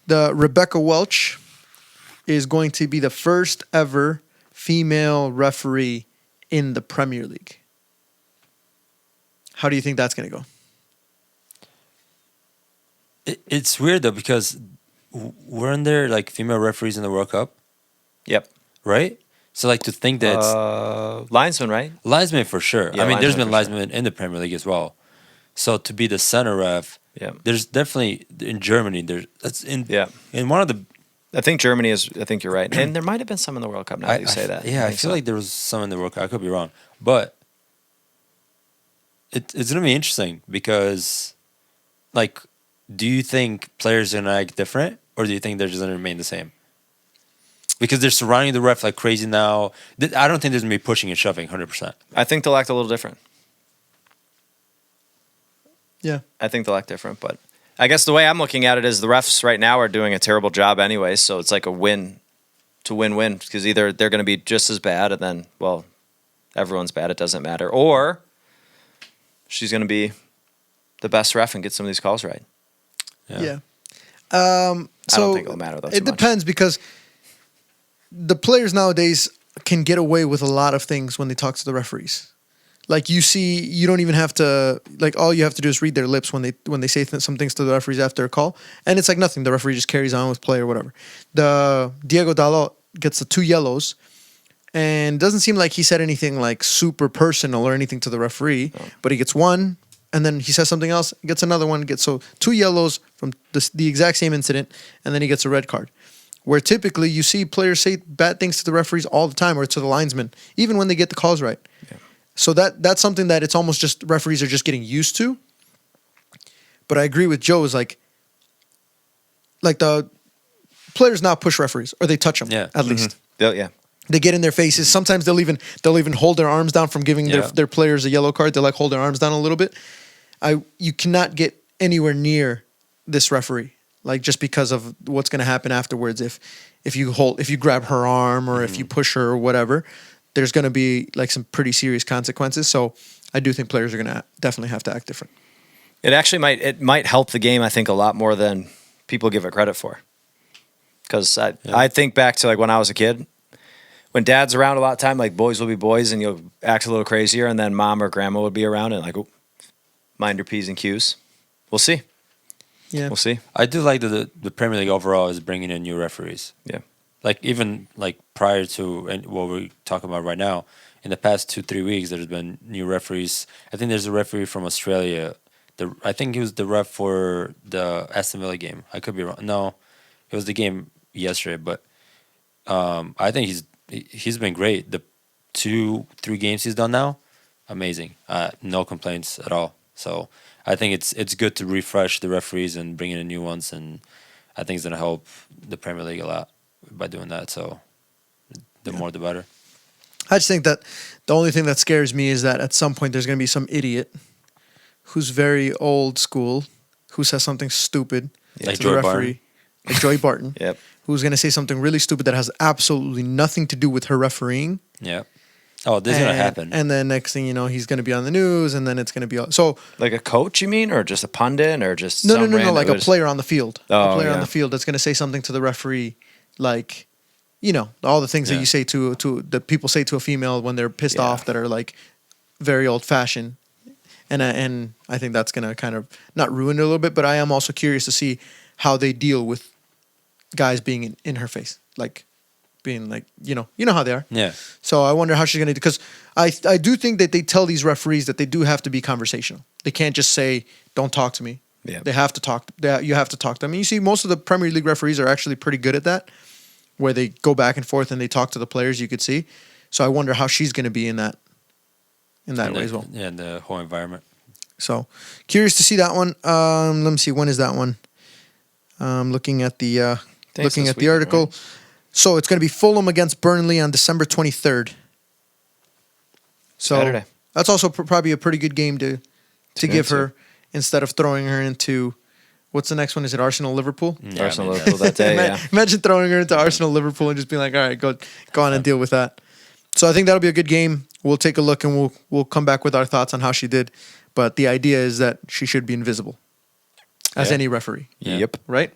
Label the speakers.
Speaker 1: The Rebecca Welch is going to be the first ever female referee in the Premier League. How do you think that's going to go?
Speaker 2: It's weird though because weren't there like female referees in the World Cup?
Speaker 3: Yep.
Speaker 2: Right? So like to think that
Speaker 3: linesman, right?
Speaker 2: Linesman for sure.
Speaker 3: Yeah,
Speaker 2: I mean, there's
Speaker 3: linesman
Speaker 2: been
Speaker 3: for
Speaker 2: linesmen in the Premier League as well. So to be the center ref, there's definitely in Germany. In one of the.
Speaker 3: I think Germany is. I think you're right, and there might have been some in the World Cup. Now that you say that,
Speaker 2: I feel like there was some in the World Cup. I could be wrong, but it's gonna be interesting because, like, do you think players are gonna act different, or do you think they're just gonna remain the same? Because they're surrounding the ref like crazy now. I don't think there's gonna be pushing and shoving 100%.
Speaker 3: I think they'll act a little different.
Speaker 1: Yeah.
Speaker 3: I think they'll act different, but I guess the way I'm looking at it is the refs right now are doing a terrible job anyway, so it's like a win to win-win because either they're going to be just as bad and then, well, everyone's bad, it doesn't matter, or she's going to be the best ref and get some of these calls right.
Speaker 1: Yeah.
Speaker 3: I don't think it'll matter, though, too
Speaker 1: it depends because the players nowadays can get away with a lot of things when they talk to the referees. Like you don't even have to, like all you have to do is read their lips when they say some things to the referees after a call. And it's like nothing. The referee just carries on with play or whatever. The Diego Dalot gets the 2 yellows and doesn't seem like he said anything like super personal or anything to the referee, but he gets 1 and then he says something else, gets another one, gets 2 yellows from the exact same incident, and then he gets a red card. Where typically you see players say bad things to the referees all the time or to the linesmen, even when they get the calls right. Yeah. So that's something that it's almost just referees are just getting used to. But I agree with Joe is like the players now push referees or they touch them at least.
Speaker 3: Yeah.
Speaker 1: They get in their faces. Sometimes they'll even hold their arms down from giving their players a yellow card. They like hold their arms down a little bit. You cannot get anywhere near this referee. Like just because of what's going to happen afterwards if you grab her arm or if you push her or whatever, there's going to be like some pretty serious consequences. So I do think players are going to definitely have to act different.
Speaker 3: It actually might help the game, I think, a lot more than people give it credit for. Because I think back to like when I was a kid, when dad's around a lot of time, like boys will be boys and you'll act a little crazier, and then mom or grandma would be around and like, oh, mind your P's and Q's. We'll see.
Speaker 1: Yeah,
Speaker 3: we'll see.
Speaker 2: I do like that the Premier League overall is bringing in new referees.
Speaker 3: Yeah.
Speaker 2: Like even like prior to what we're talking about right now, in the past 2-3 weeks, there's been new referees. I think there's a referee from Australia. I think he was the ref for the Aston Villa game. I could be wrong. No, it was the game yesterday. But I think he's been great. The 2-3 games he's done now, amazing. No complaints at all. So I think it's good to refresh the referees and bring in new ones, and I think it's gonna help the Premier League a lot by doing that. So the more the better.
Speaker 1: I just think that the only thing that scares me is that at some point there's going to be some idiot who's very old school who says something stupid
Speaker 2: like
Speaker 1: to
Speaker 2: Joey
Speaker 1: the referee, like Joey Barton,
Speaker 3: Yep.
Speaker 1: who's going to say something really stupid that has absolutely nothing to do with her refereeing.
Speaker 2: Yeah. Oh, this is going to happen.
Speaker 1: And then next thing you know, he's going to be on the news, and then it's going to be so.
Speaker 3: Like a coach, you mean, or just a pundit, or just
Speaker 1: no, like a player on the field.
Speaker 3: Oh,
Speaker 1: a player on the field that's going to say something to the referee, like, you know, all the things that you say to that people say to a female when they're pissed off that are like very old fashioned, and I think that's going to kind of not ruin it a little bit, but I am also curious to see how they deal with guys being in her face, like being like, you know how they are.
Speaker 2: Yeah.
Speaker 1: So I wonder how she's going to do, because I do think that they tell these referees that they do have to be conversational. They can't just say, "Don't talk to me."
Speaker 3: Yeah.
Speaker 1: They have to talk. You have to talk to them. And you see, most of the Premier League referees are actually pretty good at that, where they go back and forth and they talk to the players. You could see. So I wonder how she's going to be in that way as well.
Speaker 2: Yeah, in the whole environment.
Speaker 1: So curious to see that one. Let me see, when is that one? Looking at the article. Right? So it's going to be Fulham against Burnley on December 23rd. So
Speaker 3: Saturday.
Speaker 1: That's also probably a pretty good game to give her instead of throwing her into, what's the next one? Is it Arsenal-Liverpool?
Speaker 3: Yeah, Arsenal-Liverpool that day,
Speaker 1: Imagine throwing her into Arsenal-Liverpool and just being like, all right, go on and deal with that. So I think that'll be a good game. We'll take a look and we'll come back with our thoughts on how she did. But the idea is that she should be invisible as any referee.
Speaker 3: Yep.
Speaker 1: Right?